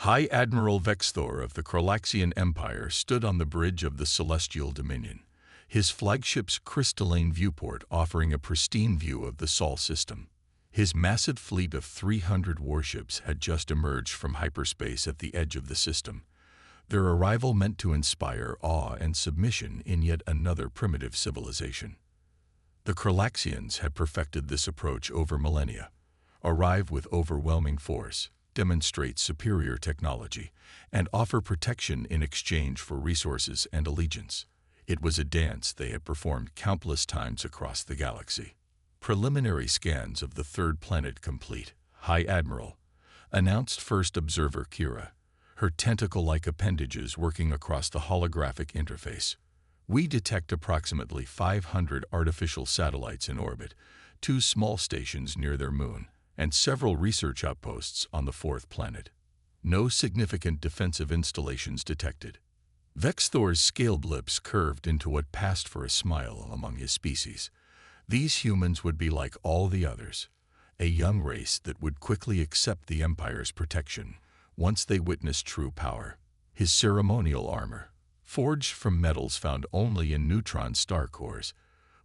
High Admiral Vexthor of the Krolaxian Empire stood on the bridge of the Celestial Dominion, his flagship's crystalline viewport offering a pristine view of the Sol system. His massive fleet of 300 warships had just emerged from hyperspace at the edge of the system. Their arrival meant to inspire awe and submission in yet another primitive civilization. The Krolaxians had perfected this approach over millennia. Arrive with overwhelming force, demonstrate superior technology, and offer protection in exchange for resources and allegiance. It was a dance they had performed countless times across the galaxy. Preliminary scans of the third planet complete, High Admiral, announced First Observer Kira, her tentacle-like appendages working across the holographic interface. We detect approximately 500 artificial satellites in orbit, 2 small stations near their moon, and several research outposts on the fourth planet. No significant defensive installations detected. Vexthor's scaled lips curved into what passed for a smile among his species. These humans would be like all the others, a young race that would quickly accept the Empire's protection once they witnessed true power. His ceremonial armor, forged from metals found only in neutron star cores,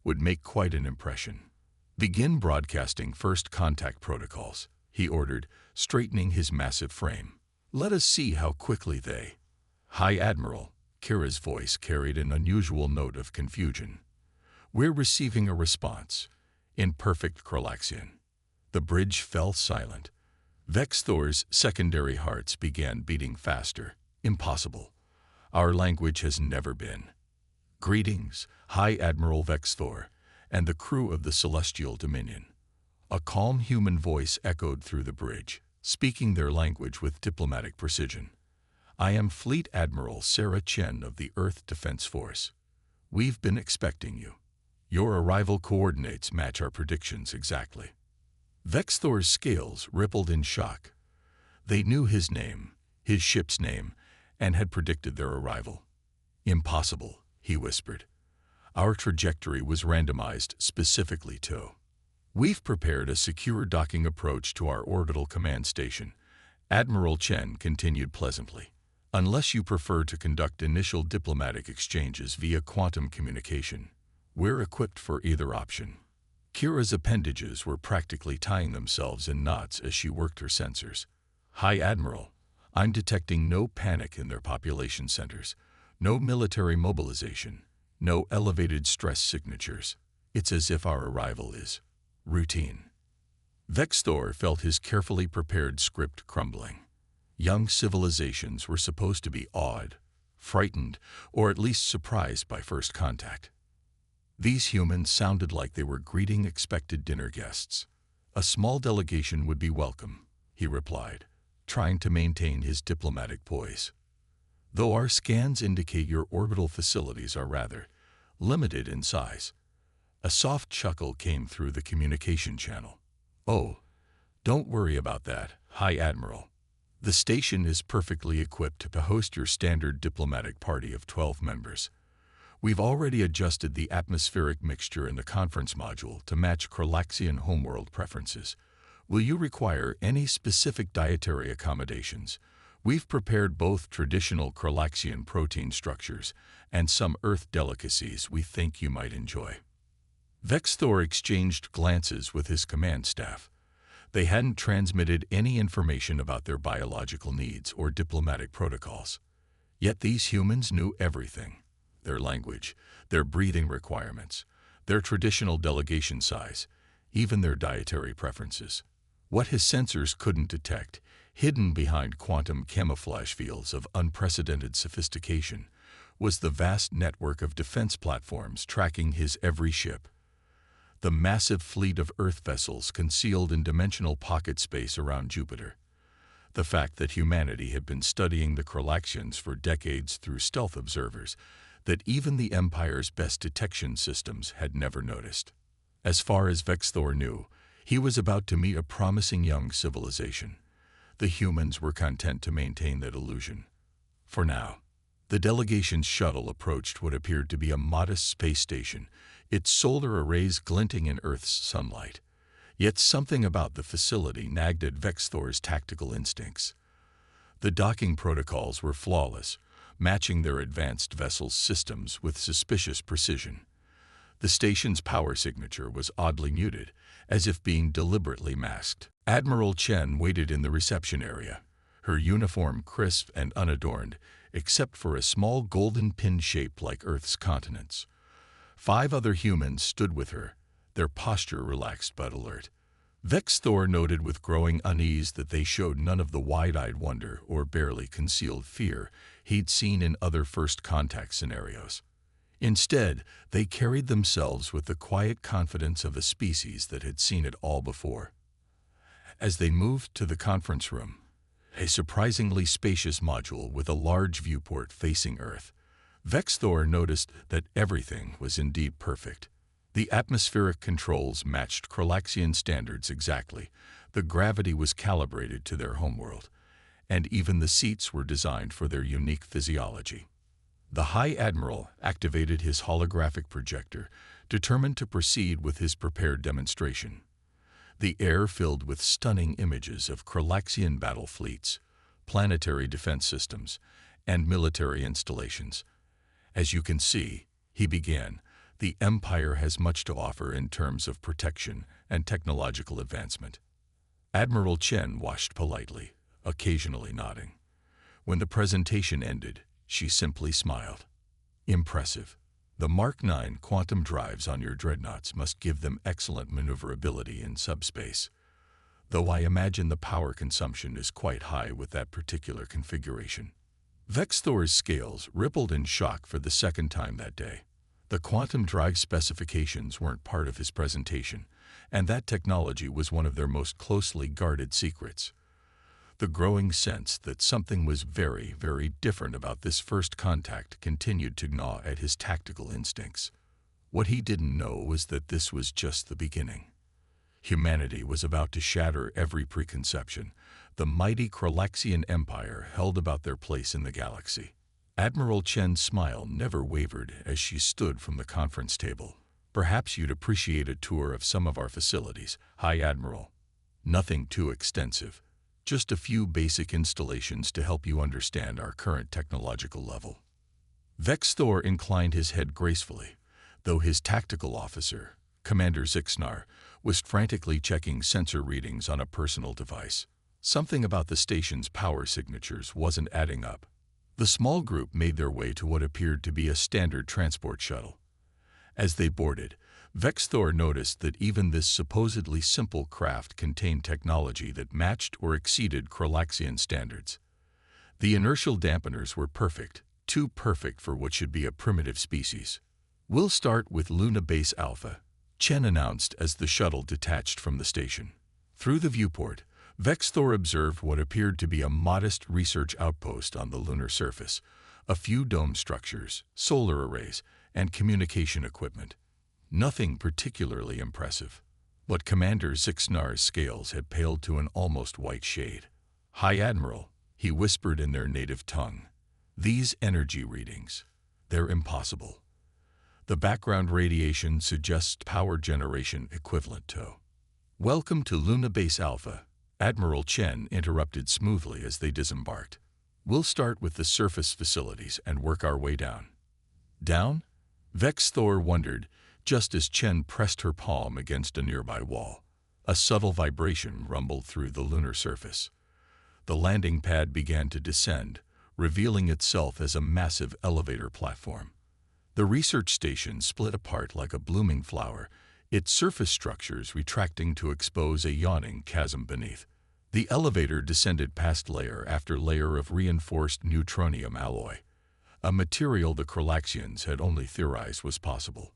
would make quite an impression. "Begin broadcasting first contact protocols," he ordered, straightening his massive frame. "Let us see how quickly they—" "High Admiral," Kira's voice carried an unusual note of confusion. "We're receiving a response, in perfect Krolaxian." The bridge fell silent. Vexthor's secondary hearts began beating faster. "Impossible. Our language has never been." "Greetings, High Admiral Vexthor, and the crew of the Celestial Dominion." A calm human voice echoed through the bridge, speaking their language with diplomatic precision. "I am Fleet Admiral Sarah Chen of the Earth Defense Force. We've been expecting you. Your arrival coordinates match our predictions exactly." Vexthor's scales rippled in shock. They knew his name, his ship's name, and had predicted their arrival. "Impossible," he whispered. "Our trajectory was randomized specifically to—" "We've prepared a secure docking approach to our orbital command station," Admiral Chen continued pleasantly. "Unless you prefer to conduct initial diplomatic exchanges via quantum communication, we're equipped for either option." Kira's appendages were practically tying themselves in knots as she worked her sensors. "High Admiral, I'm detecting no panic in their population centers, no military mobilization, no elevated stress signatures. It's as if our arrival is routine." Vexthor felt his carefully prepared script crumbling. Young civilizations were supposed to be awed, frightened, or at least surprised by first contact. These humans sounded like they were greeting expected dinner guests. "A small delegation would be welcome," he replied, trying to maintain his diplomatic poise. "Though our scans indicate your orbital facilities are rather limited in size." A soft chuckle came through the communication channel. "Oh, don't worry about that, High Admiral. The station is perfectly equipped to host your standard diplomatic party of 12 members. We've already adjusted the atmospheric mixture in the conference module to match Krolaxian homeworld preferences. Will you require any specific dietary accommodations? We've prepared both traditional Krolaxian protein structures and some Earth delicacies we think you might enjoy." Vexthor exchanged glances with his command staff. They hadn't transmitted any information about their biological needs or diplomatic protocols. Yet these humans knew everything: their language, their breathing requirements, their traditional delegation size, even their dietary preferences. What his sensors couldn't detect, hidden behind quantum camouflage fields of unprecedented sophistication, was the vast network of defense platforms tracking his every ship. The massive fleet of Earth vessels concealed in dimensional pocket space around Jupiter. The fact that humanity had been studying the Krolaxians for decades through stealth observers that even the Empire's best detection systems had never noticed. As far as Vexthor knew, he was about to meet a promising young civilization. The humans were content to maintain that illusion. For now. The delegation's shuttle approached what appeared to be a modest space station, its solar arrays glinting in Earth's sunlight. Yet something about the facility nagged at Vexthor's tactical instincts. The docking protocols were flawless, matching their advanced vessel's systems with suspicious precision. The station's power signature was oddly muted, as if being deliberately masked. Admiral Chen waited in the reception area, her uniform crisp and unadorned, except for a small golden pin shaped like Earth's continents. 5 other humans stood with her, their posture relaxed but alert. Vex Thor noted with growing unease that they showed none of the wide-eyed wonder or barely concealed fear he'd seen in other first contact scenarios. Instead, they carried themselves with the quiet confidence of a species that had seen it all before. As they moved to the conference room, a surprisingly spacious module with a large viewport facing Earth, Vex Thor noticed that everything was indeed perfect. The atmospheric controls matched Krolaxian standards exactly, the gravity was calibrated to their homeworld, and even the seats were designed for their unique physiology. The High Admiral activated his holographic projector, determined to proceed with his prepared demonstration. The air filled with stunning images of Krolaxian battle fleets, planetary defense systems, and military installations. As you can see, he began, the Empire has much to offer in terms of protection and technological advancement. Admiral Chen washed politely, occasionally nodding. When the presentation ended, she simply smiled. Impressive. The Mark IX quantum drives on your dreadnoughts must give them excellent maneuverability in subspace, though I imagine the power consumption is quite high with that particular configuration. Vex Thor's scales rippled in shock for the second time that day. The quantum drive specifications weren't part of his presentation, and that technology was one of their most closely guarded secrets. The growing sense that something was very, very different about this first contact continued to gnaw at his tactical instincts. What he didn't know was that this was just the beginning. Humanity was about to shatter every preconception the mighty Krolaxian Empire held about their place in the galaxy. Admiral Chen's smile never wavered as she stood from the conference table. Perhaps you'd appreciate a tour of some of our facilities, High Admiral. Nothing too extensive. Just a few basic installations to help you understand our current technological level. Vex Thor inclined his head gracefully, though his tactical officer, Commander Zixnar, was frantically checking sensor readings on a personal device. Something about the station's power signatures wasn't adding up. The small group made their way to what appeared to be a standard transport shuttle. As they boarded, Vex Thor noticed that even this supposedly simple craft contained technology that matched or exceeded Krolaxian standards. The inertial dampeners were perfect, too perfect for what should be a primitive species. "We'll start with Luna Base Alpha," Chen announced as the shuttle detached from the station. Through the viewport, Vex Thor observed what appeared to be a modest research outpost on the lunar surface, a few dome structures, solar arrays, and communication equipment. Nothing particularly impressive, but Commander Zixnar's scales had paled to an almost white shade. "High Admiral," he whispered in their native tongue, "these energy readings, they're impossible. The background radiation suggests power generation equivalent to." "Welcome to Luna Base Alpha," Admiral Chen interrupted smoothly as they disembarked. "We'll start with the surface facilities and work our way down." "Down?" Vex Thor wondered, just as Chen pressed her palm against a nearby wall. A subtle vibration rumbled through the lunar surface. The landing pad began to descend, revealing itself as a massive elevator platform. The research station split apart like a blooming flower, its surface structures retracting to expose a yawning chasm beneath. The elevator descended past layer after layer of reinforced neutronium alloy, a material the Krolaxians had only theorized was possible.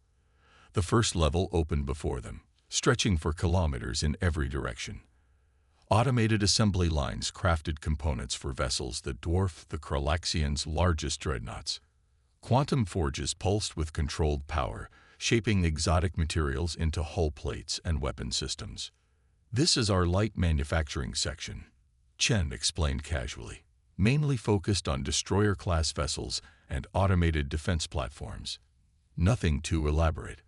The first level opened before them, stretching for kilometers in every direction. Automated assembly lines crafted components for vessels that dwarfed the Krolaxians' largest dreadnoughts. Quantum forges pulsed with controlled power, shaping exotic materials into hull plates and weapon systems. "This is our light manufacturing section," Chen explained casually, mainly focused on destroyer-class vessels and automated defense platforms. Nothing too elaborate.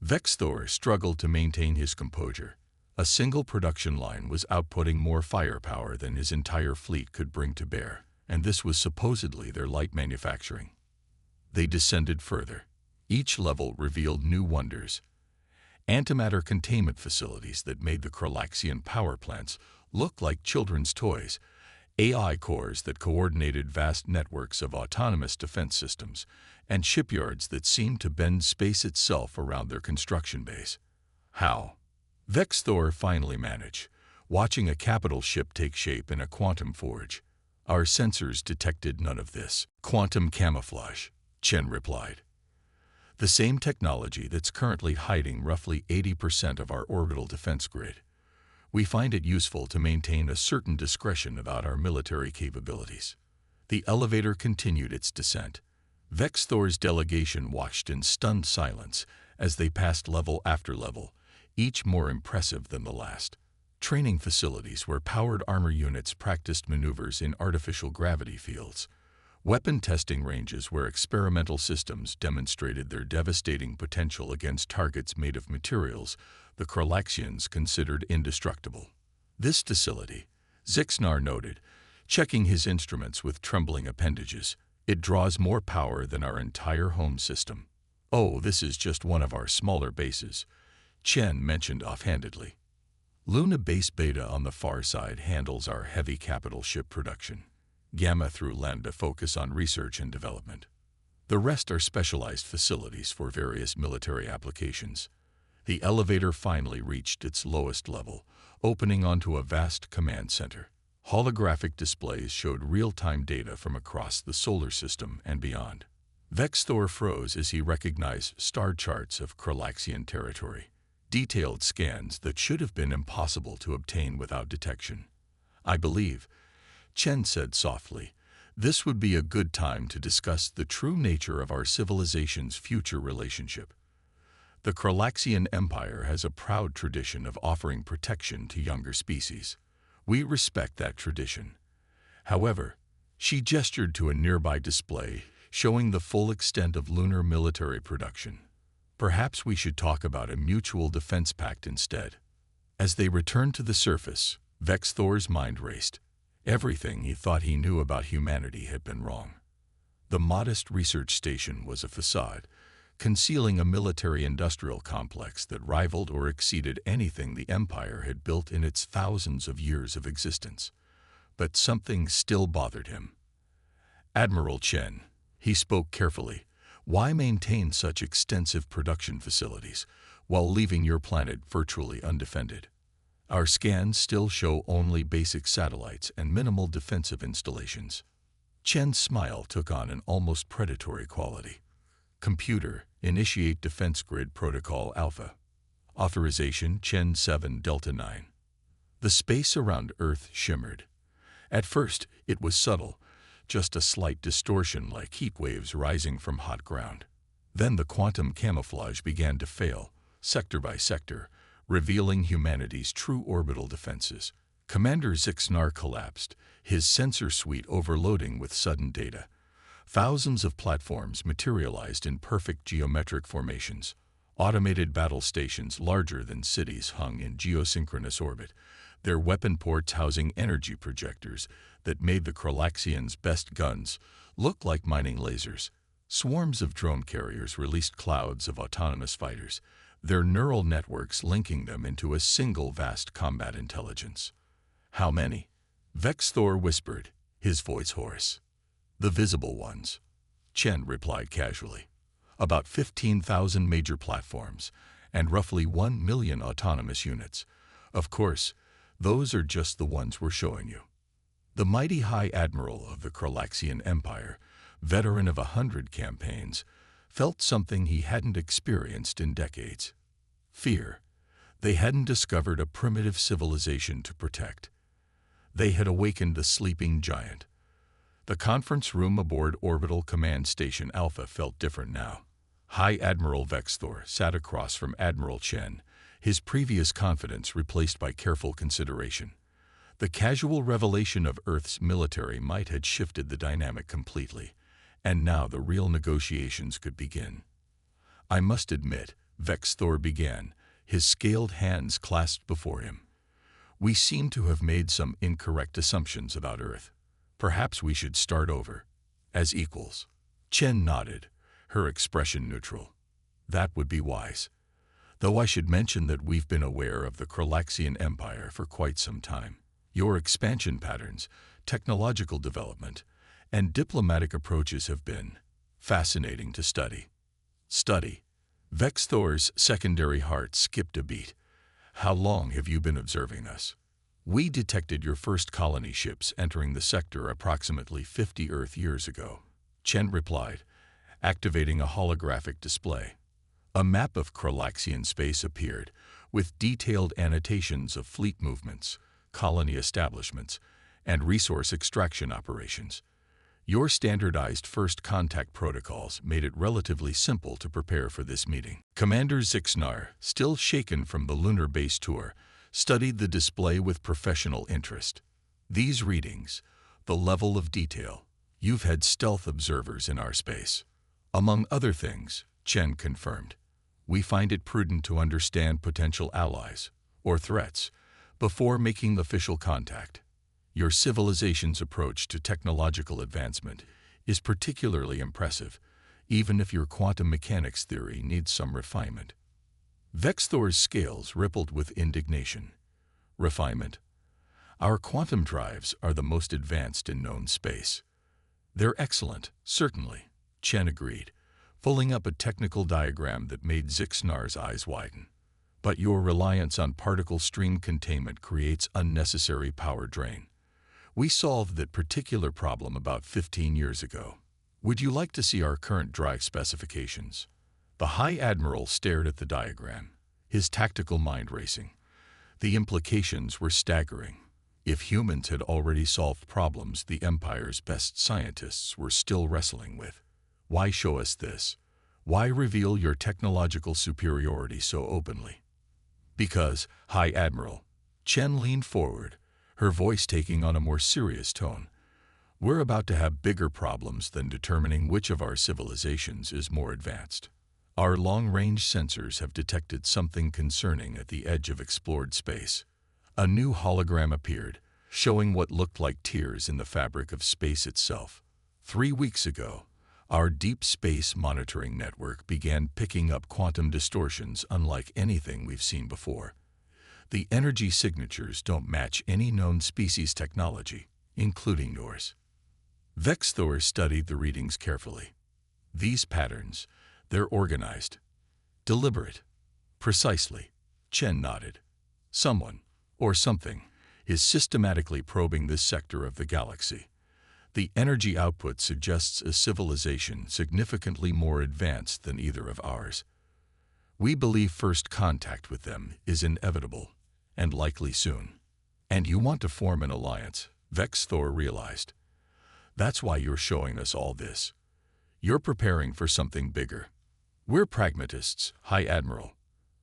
Vex Thor struggled to maintain his composure. A single production line was outputting more firepower than his entire fleet could bring to bear, and this was supposedly their light manufacturing. They descended further. Each level revealed new wonders. Antimatter containment facilities that made the Kralaxian power plants look like children's toys, AI cores that coordinated vast networks of autonomous defense systems, and shipyards that seemed to bend space itself around their construction base. How? Vexthor finally managed, watching a capital ship take shape in a quantum forge. Our sensors detected none of this. Quantum camouflage, Chen replied. The same technology that's currently hiding roughly 80% of our orbital defense grid. We find it useful to maintain a certain discretion about our military capabilities. The elevator continued its descent. Vexthor's delegation watched in stunned silence as they passed level after level, each more impressive than the last. Training facilities where powered armor units practiced maneuvers in artificial gravity fields. Weapon testing ranges where experimental systems demonstrated their devastating potential against targets made of materials the Kralaxians considered indestructible. This docility, Zixnar noted, checking his instruments with trembling appendages, it draws more power than our entire home system. Oh, this is just one of our smaller bases, Chen mentioned offhandedly. Luna Base Beta on the far side handles our heavy capital ship production. Gamma through Lambda focus on research and development. The rest are specialized facilities for various military applications. The elevator finally reached its lowest level, opening onto a vast command center. Holographic displays showed real-time data from across the solar system and beyond. Vexthor froze as he recognized star charts of Kralaxian territory, detailed scans that should have been impossible to obtain without detection. I believe, Chen said softly, this would be a good time to discuss the true nature of our civilization's future relationship. The Kralaxian Empire has a proud tradition of offering protection to younger species. We respect that tradition. However, she gestured to a nearby display showing the full extent of lunar military production. Perhaps we should talk about a mutual defense pact instead. As they returned to the surface, Vexthor's mind raced. Everything he thought he knew about humanity had been wrong. The modest research station was a facade, concealing a military-industrial complex that rivaled or exceeded anything the Empire had built in its thousands of years of existence. But something still bothered him. Admiral Chen, he spoke carefully, why maintain such extensive production facilities while leaving your planet virtually undefended? Our scans still show only basic satellites and minimal defensive installations. Chen's smile took on an almost predatory quality. Computer, initiate Defense Grid Protocol Alpha. Authorization Chen 7 Delta 9. The space around Earth shimmered. At first, it was subtle, just a slight distortion like heat waves rising from hot ground. Then the quantum camouflage began to fail, sector by sector, revealing humanity's true orbital defenses. Commander Zixnar collapsed, his sensor suite overloading with sudden data. Thousands of platforms materialized in perfect geometric formations. Automated battle stations larger than cities hung in geosynchronous orbit, their weapon ports housing energy projectors that made the Kralaxians' best guns look like mining lasers. Swarms of drone carriers released clouds of autonomous fighters, their neural networks linking them into a single vast combat intelligence. How many? Vexthor whispered, his voice hoarse. The visible ones, Chen replied casually. About 15,000 major platforms and roughly 1 million autonomous units. Of course, those are just the ones we're showing you. The mighty High Admiral of the Kralaxian Empire, veteran of 100 campaigns, felt something he hadn't experienced in decades. Fear. They hadn't discovered a primitive civilization to protect. They had awakened the sleeping giant. The conference room aboard Orbital Command Station Alpha felt different now. High Admiral Vexthor sat across from Admiral Chen, his previous confidence replaced by careful consideration. The casual revelation of Earth's military might had shifted the dynamic completely, and now the real negotiations could begin. I must admit, Vexthor began, his scaled hands clasped before him. "We seem to have made some incorrect assumptions about Earth. Perhaps we should start over, as equals." Chen nodded, her expression neutral. "That would be wise. Though I should mention that we've been aware of the Kralaxian Empire for quite some time. Your expansion patterns, technological development, and diplomatic approaches have been fascinating to study." Study? Vexthor's secondary heart skipped a beat. "How long have you been observing us?" "We detected your first colony ships entering the sector approximately 50 Earth years ago," Chen replied, activating a holographic display. A map of Kralaxian space appeared, with detailed annotations of fleet movements, colony establishments, and resource extraction operations. Your standardized first contact protocols made it relatively simple to prepare for this meeting. Commander Zixnar, still shaken from the lunar base tour, studied the display with professional interest. "These readings, the level of detail, you've had stealth observers in our space." "Among other things," Chen confirmed. "We find it prudent to understand potential allies, or threats, before making official contact. Your civilization's approach to technological advancement is particularly impressive, even if your quantum mechanics theory needs some refinement." Vexthor's scales rippled with indignation. "Refinement? Our quantum drives are the most advanced in known space." "They're excellent, certainly," Chen agreed, pulling up a technical diagram that made Zixnar's eyes widen. "But your reliance on particle stream containment creates unnecessary power drain. We solved that particular problem about 15 years ago. Would you like to see our current drive specifications?" The High Admiral stared at the diagram, his tactical mind racing. The implications were staggering. If humans had already solved problems the Empire's best scientists were still wrestling with, why show us this? Why reveal your technological superiority so openly? "Because, High Admiral," Chen leaned forward, her voice taking on a more serious tone, "we're about to have bigger problems than determining which of our civilizations is more advanced. Our long-range sensors have detected something concerning at the edge of explored space." A new hologram appeared, showing what looked like tears in the fabric of space itself. 3 weeks ago, our deep space monitoring network began picking up quantum distortions unlike anything we've seen before. The energy signatures don't match any known species technology, including yours. Vexthor studied the readings carefully. "These patterns, they're organized, deliberate, precisely." Chen nodded. "Someone, or something, is systematically probing this sector of the galaxy. The energy output suggests a civilization significantly more advanced than either of ours. We believe first contact with them is inevitable, and likely soon." "And you want to form an alliance," Vexthor realized. "That's why you're showing us all this. You're preparing for something bigger." "We're pragmatists, High Admiral.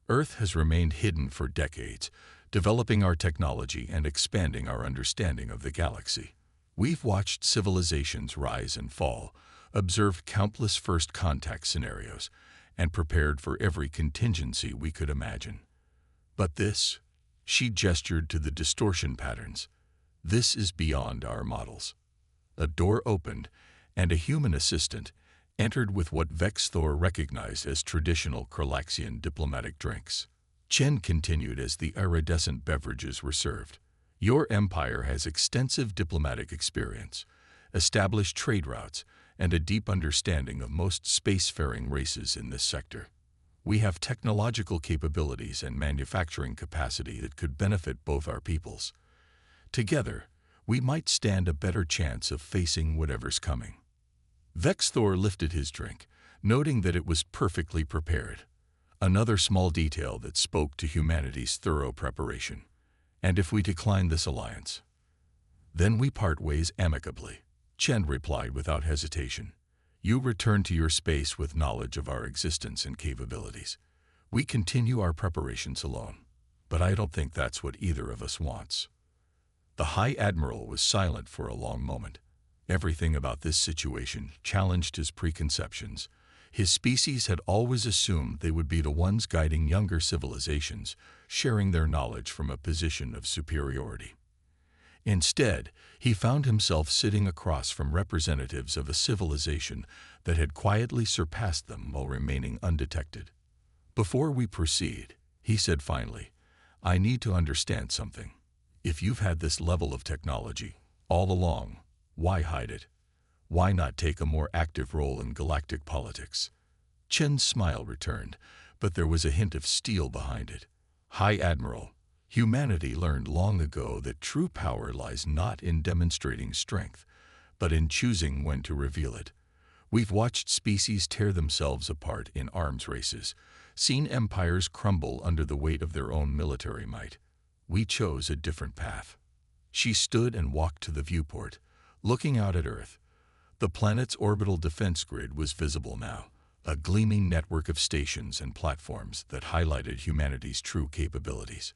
Earth has remained hidden for decades, developing our technology and expanding our understanding of the galaxy. We've watched civilizations rise and fall, observed countless first contact scenarios, and prepared for every contingency we could imagine. But this," she gestured to the distortion patterns, "this is beyond our models." A door opened, and a human assistant entered with what Vexthor recognized as traditional Kralaxian diplomatic drinks. Chen continued as the iridescent beverages were served. "Your empire has extensive diplomatic experience, established trade routes, and a deep understanding of most spacefaring races in this sector. We have technological capabilities and manufacturing capacity that could benefit both our peoples. Together, we might stand a better chance of facing whatever's coming." Vexthor lifted his drink, noting that it was perfectly prepared. Another small detail that spoke to humanity's thorough preparation. "And if we decline this alliance, then we part ways amicably," Chen replied without hesitation. "You return to your space with knowledge of our existence and capabilities. We continue our preparations alone. But I don't think that's what either of us wants." The High Admiral was silent for a long moment. Everything about this situation challenged his preconceptions, His species had always assumed they would be the ones guiding younger civilizations, sharing their knowledge from a position of superiority. Instead, he found himself sitting across from representatives of a civilization that had quietly surpassed them while remaining undetected. "Before we proceed," he said finally, "I need to understand something. If you've had this level of technology all along, why hide it? Why not take a more active role in galactic politics?" Chen's smile returned, but there was a hint of steel behind it. "High Admiral, humanity learned long ago that true power lies not in demonstrating strength, but in choosing when to reveal it. We've watched species tear themselves apart in arms races, seen empires crumble under the weight of their own military might. We chose a different path." She stood and walked to the viewport, looking out at Earth. The planet's orbital defense grid was visible now, a gleaming network of stations and platforms that highlighted humanity's true capabilities.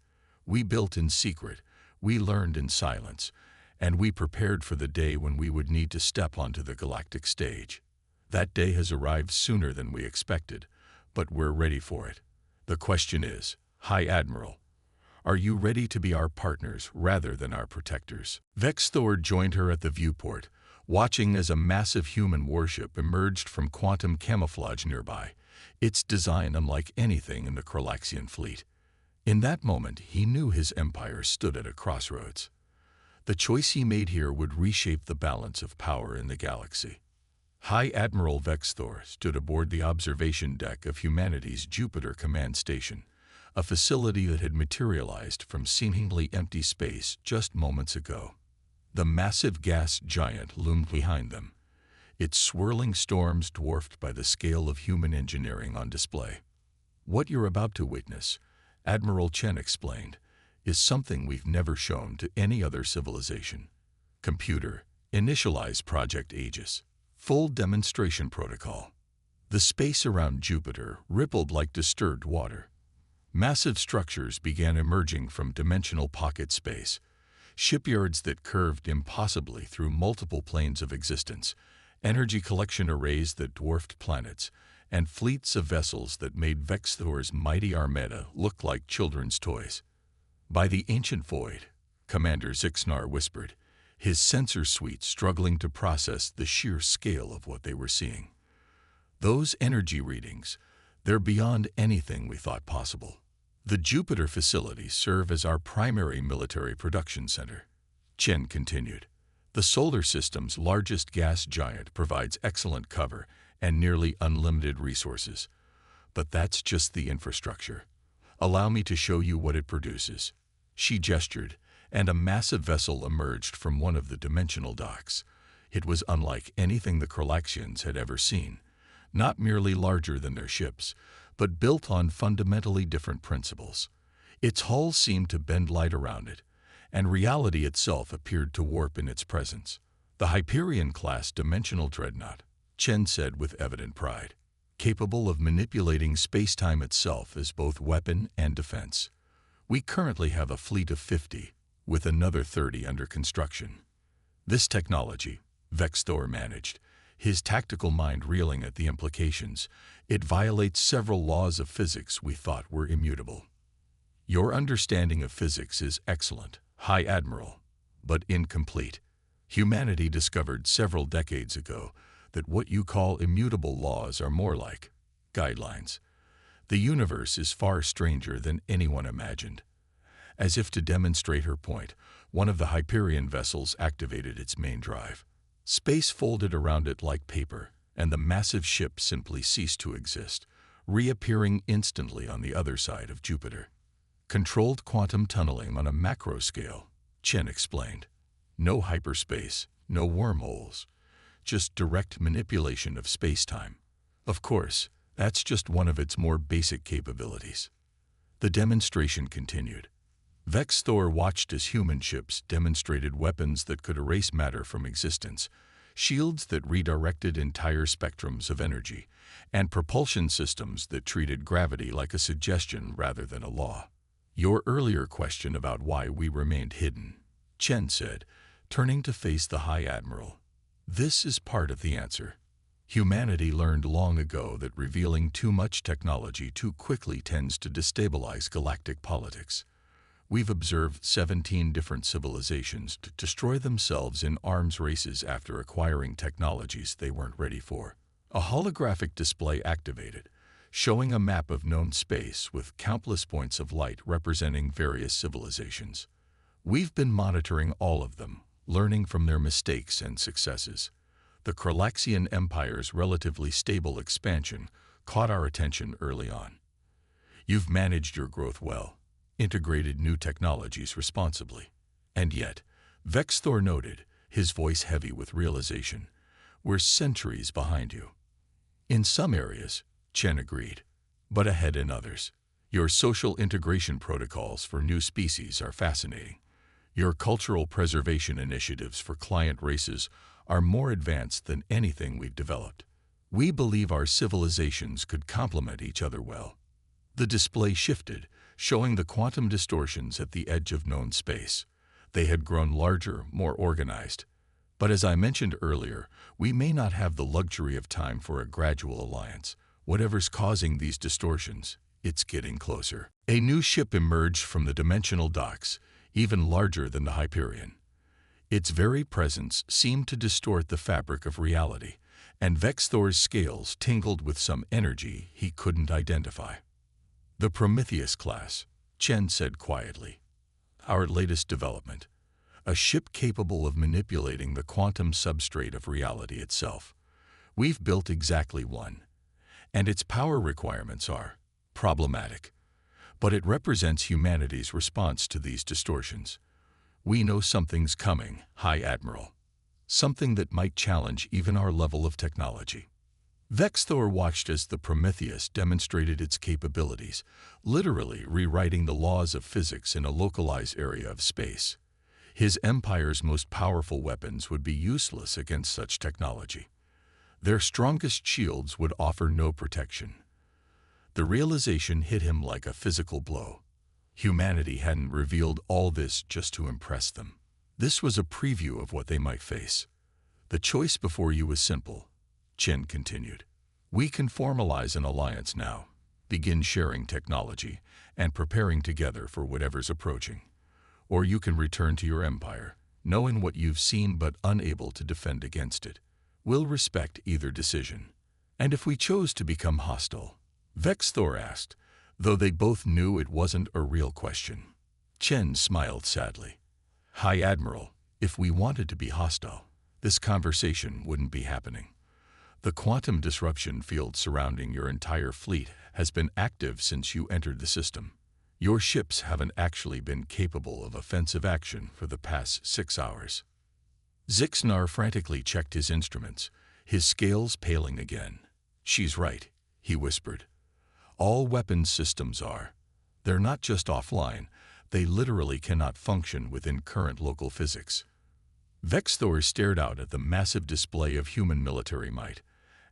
"We built in secret, we learned in silence, and we prepared for the day when we would need to step onto the galactic stage. That day has arrived sooner than we expected, but we're ready for it. The question is, High Admiral, are you ready to be our partners rather than our protectors?" Vex Thor joined her at the viewport, watching as a massive human warship emerged from quantum camouflage nearby, its design unlike anything in the Kralaxian fleet. In that moment, he knew his empire stood at a crossroads. The choice he made here would reshape the balance of power in the galaxy. High Admiral Vex Thor stood aboard the observation deck of humanity's Jupiter Command Station, a facility that had materialized from seemingly empty space just moments ago. The massive gas giant loomed behind them, its swirling storms dwarfed by the scale of human engineering on display. "What you're about to witness," Admiral Chen explained, "is something we've never shown to any other civilization. Computer, initialize Project Aegis. Full demonstration protocol." The space around Jupiter rippled like disturbed water. Massive structures began emerging from dimensional pocket space, shipyards that curved impossibly through multiple planes of existence, energy collection arrays that dwarfed planets, and fleets of vessels that made Vex Thor's mighty armada look like children's toys. "By the ancient void," Commander Zixnar whispered, his sensor suite struggling to process the sheer scale of what they were seeing. "Those energy readings, they're beyond anything we thought possible. The Jupiter facilities serve as our primary military production center." Chen continued. "The solar system's largest gas giant provides excellent cover and nearly unlimited resources. But that's just the infrastructure. Allow me to show you what it produces." She gestured, and a massive vessel emerged from one of the dimensional docks. It was unlike anything the Kralaxians had ever seen, not merely larger than their ships, but built on fundamentally different principles. Its hull seemed to bend light around it, and reality itself appeared to warp in its presence. "The Hyperion-class dimensional dreadnought," Chen said with evident pride, "capable of manipulating space-time itself as both weapon and defense. We currently have a fleet of 50, with another 30 under construction." This technology, Vex Thor managed, his tactical mind reeling at the implications. "It violates several laws of physics we thought were immutable." "Your understanding of physics is excellent, High Admiral, but incomplete. Humanity discovered several decades ago that what you call immutable laws are more like guidelines. The universe is far stranger than anyone imagined." As if to demonstrate her point, one of the Hyperion vessels activated its main drive. Space folded around it like paper, and the massive ship simply ceased to exist, reappearing instantly on the other side of Jupiter. "Controlled quantum tunneling on a macro scale," Chen explained. "No hyperspace, no wormholes, just direct manipulation of space-time. Of course, that's just one of its more basic capabilities." The demonstration continued. Vex Thor watched as human ships demonstrated weapons that could erase matter from existence, shields that redirected entire spectrums of energy, and propulsion systems that treated gravity like a suggestion rather than a law. "Your earlier question about why we remained hidden," Chen said, turning to face the High Admiral. "This is part of the answer. Humanity learned long ago that revealing too much technology too quickly tends to destabilize galactic politics. We've observed 17 different civilizations to destroy themselves in arms races after acquiring technologies they weren't ready for. A holographic display activated, showing a map of known space with countless points of light representing various civilizations. We've been monitoring all of them, learning from their mistakes and successes. The Kralaxian Empire's relatively stable expansion caught our attention early on. You've managed your growth well, integrated new technologies responsibly. And yet, Vexthor noted, his voice heavy with realization, we're centuries behind you. In some areas, Chen agreed, but ahead in others. Your social integration protocols for new species are fascinating. Your cultural preservation initiatives for client races are more advanced than anything we've developed. We believe our civilizations could complement each other well. The display shifted, showing the quantum distortions at the edge of known space. They had grown larger, more organized. But as I mentioned earlier, we may not have the luxury of time for a gradual alliance. Whatever's causing these distortions, it's getting closer. A new ship emerged from the dimensional docks, even larger than the Hyperion. Its very presence seemed to distort the fabric of reality, and Vexthor's scales tingled with some energy he couldn't identify. The Prometheus class, Chen said quietly. Our latest development. A ship capable of manipulating the quantum substrate of reality itself. We've built exactly one, and its power requirements are problematic. But it represents humanity's response to these distortions. We know something's coming, High Admiral. Something that might challenge even our level of technology. Vexthor watched as the Prometheus demonstrated its capabilities, literally rewriting the laws of physics in a localized area of space. His empire's most powerful weapons would be useless against such technology. Their strongest shields would offer no protection. The realization hit him like a physical blow. Humanity hadn't revealed all this just to impress them. This was a preview of what they might face. The choice before you was simple, Chen continued. We can formalize an alliance now, begin sharing technology, and preparing together for whatever's approaching. Or you can return to your empire, knowing what you've seen but unable to defend against it. We'll respect either decision. And if we chose to become hostile? Vexthor asked, though they both knew it wasn't a real question. Chen smiled sadly. High Admiral, if we wanted to be hostile, this conversation wouldn't be happening. The quantum disruption field surrounding your entire fleet has been active since you entered the system. Your ships haven't actually been capable of offensive action for the past 6 hours. Zixnar frantically checked his instruments, his scales paling again. She's right, he whispered. All weapons systems are. They're not just offline, they literally cannot function within current local physics. Vexthor stared out at the massive display of human military might,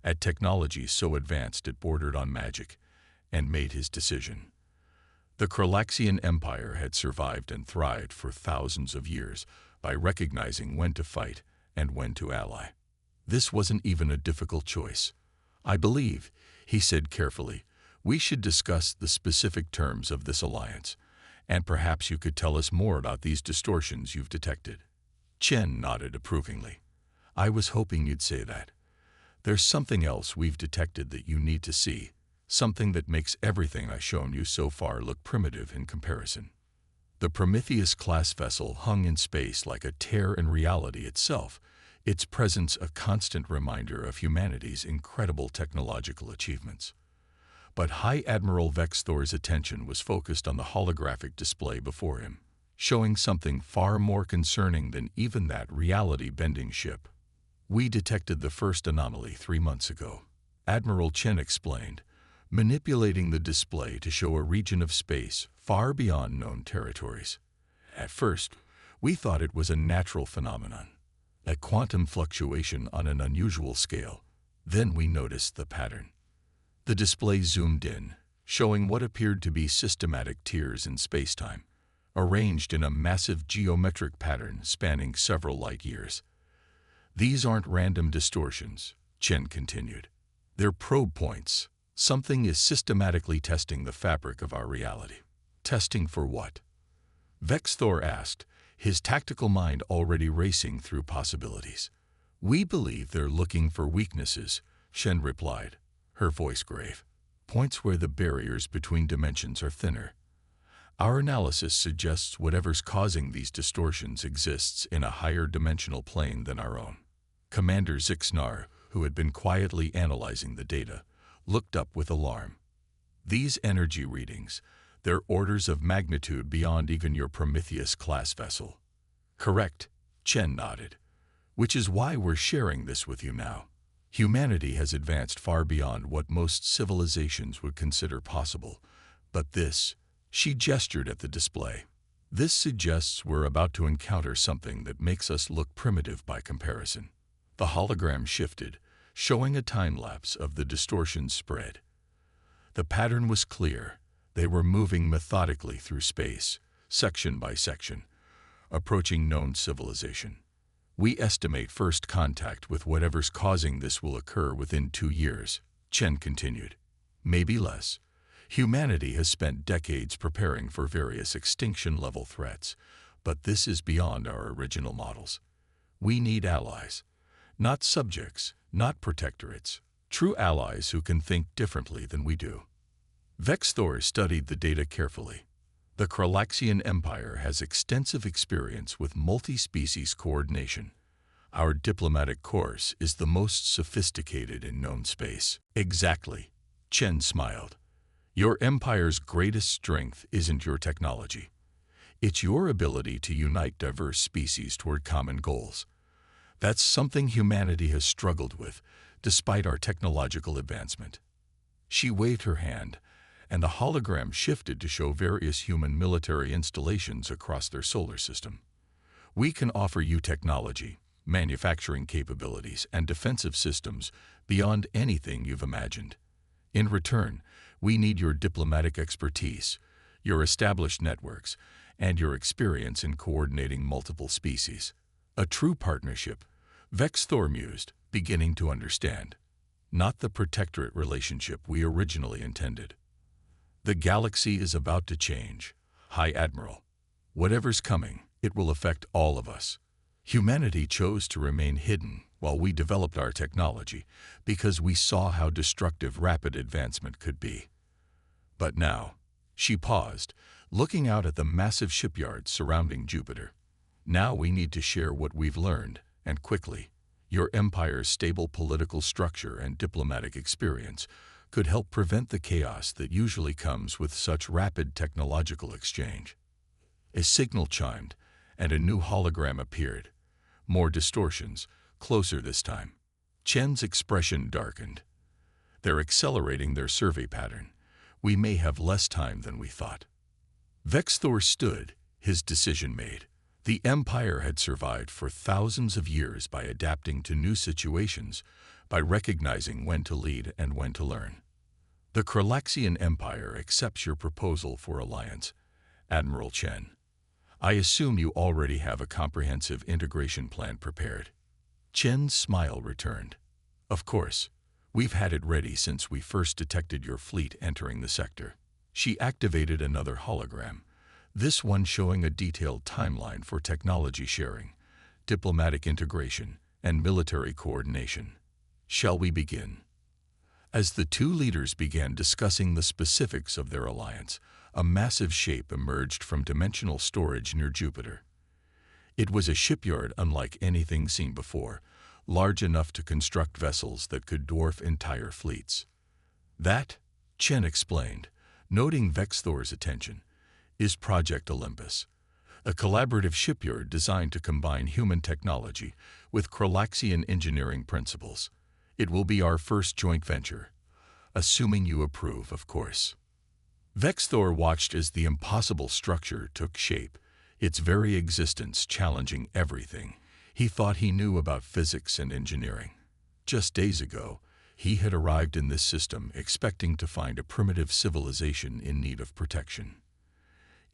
at technology so advanced it bordered on magic, and made his decision. The Kralaxian Empire had survived and thrived for thousands of years by recognizing when to fight and when to ally. This wasn't even a difficult choice. I believe, he said carefully, we should discuss the specific terms of this alliance, and perhaps you could tell us more about these distortions you've detected. Chen nodded approvingly. I was hoping you'd say that. There's something else we've detected that you need to see, something that makes everything I've shown you so far look primitive in comparison. The Prometheus-class vessel hung in space like a tear in reality itself, its presence a constant reminder of humanity's incredible technological achievements. But High Admiral Vexthor's attention was focused on the holographic display before him, showing something far more concerning than even that reality-bending ship. We detected the first anomaly 3 months ago, Admiral Chen explained, manipulating the display to show a region of space far beyond known territories. At first, we thought it was a natural phenomenon, a quantum fluctuation on an unusual scale. Then we noticed the pattern. The display zoomed in, showing what appeared to be systematic tiers in spacetime, arranged in a massive geometric pattern spanning several light years. These aren't random distortions, Chen continued. They're probe points. Something is systematically testing the fabric of our reality. Testing for what? Vexthor asked, his tactical mind already racing through possibilities. We believe they're looking for weaknesses, Shen replied, her voice grave. Points where the barriers between dimensions are thinner. Our analysis suggests whatever's causing these distortions exists in a higher dimensional plane than our own. Commander Zixnar, who had been quietly analyzing the data, looked up with alarm. These energy readings, they're orders of magnitude beyond even your Prometheus-class vessel. Correct, Chen nodded. Which is why we're sharing this with you now. Humanity has advanced far beyond what most civilizations would consider possible, but this, she gestured at the display. This suggests we're about to encounter something that makes us look primitive by comparison. The hologram shifted, showing a time-lapse of the distortion's spread. The pattern was clear. They were moving methodically through space, section by section, approaching known civilization. We estimate first contact with whatever's causing this will occur within 2 years, Chen continued. Maybe less. Humanity has spent decades preparing for various extinction-level threats, but this is beyond our original models. We need allies. Not subjects, not protectorates. True allies who can think differently than we do. Vexthor studied the data carefully. The Kralaxian Empire has extensive experience with multi-species coordination. Our diplomatic corps is the most sophisticated in known space. Exactly. Chen smiled. Your empire's greatest strength isn't your technology. It's your ability to unite diverse species toward common goals. That's something humanity has struggled with, despite our technological advancement. She waved her hand, and the hologram shifted to show various human military installations across their solar system. We can offer you technology, manufacturing capabilities, and defensive systems beyond anything you've imagined. In return, we need your diplomatic expertise, your established networks, and your experience in coordinating multiple species. A true partnership, Vexthor mused, beginning to understand. Not the protectorate relationship we originally intended. The galaxy is about to change, High Admiral. Whatever's coming, it will affect all of us. Humanity chose to remain hidden while we developed our technology because we saw how destructive rapid advancement could be. But now, she paused, looking out at the massive shipyards surrounding Jupiter. Now we need to share what we've learned, and quickly. Your empire's stable political structure and diplomatic experience could help prevent the chaos that usually comes with such rapid technological exchange. A signal chimed, and a new hologram appeared. More distortions, closer this time. Chen's expression darkened. They're accelerating their survey pattern. We may have less time than we thought. Vexthor stood, his decision made. The Empire had survived for thousands of years by adapting to new situations, by recognizing when to lead and when to learn. The Kralaxian Empire accepts your proposal for alliance, Admiral Chen. I assume you already have a comprehensive integration plan prepared. Chen's smile returned. Of course. We've had it ready since we first detected your fleet entering the sector. She activated another hologram, this one showing a detailed timeline for technology sharing, diplomatic integration, and military coordination. Shall we begin? As the two leaders began discussing the specifics of their alliance, a massive shape emerged from dimensional storage near Jupiter. It was a shipyard unlike anything seen before, large enough to construct vessels that could dwarf entire fleets. That, Chen explained, noting Vexthor's attention, is Project Olympus, a collaborative shipyard designed to combine human technology with Kralaxian engineering principles. It will be our first joint venture, assuming you approve, of course. Vexthor watched as the impossible structure took shape, its very existence challenging everything he thought he knew about physics and engineering. Just days ago, he had arrived in this system expecting to find a primitive civilization in need of protection.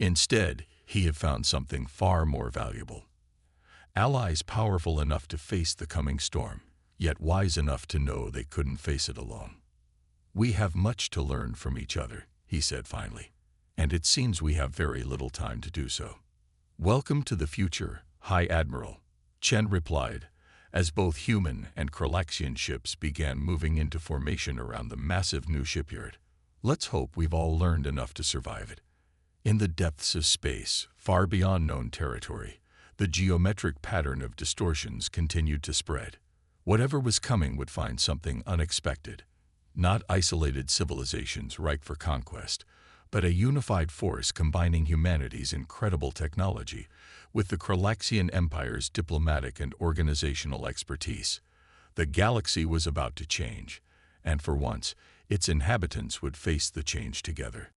Instead, he had found something far more valuable. Allies powerful enough to face the coming storm, yet wise enough to know they couldn't face it alone. "We have much to learn from each other," he said finally, "and it seems we have very little time to do so." "Welcome to the future, High Admiral," Chen replied, as both human and Kralaxian ships began moving into formation around the massive new shipyard. "Let's hope we've all learned enough to survive it." In the depths of space, far beyond known territory, the geometric pattern of distortions continued to spread. Whatever was coming would find something unexpected. Not isolated civilizations ripe for conquest, but a unified force combining humanity's incredible technology with the Kralaxian Empire's diplomatic and organizational expertise. The galaxy was about to change, and for once, its inhabitants would face the change together.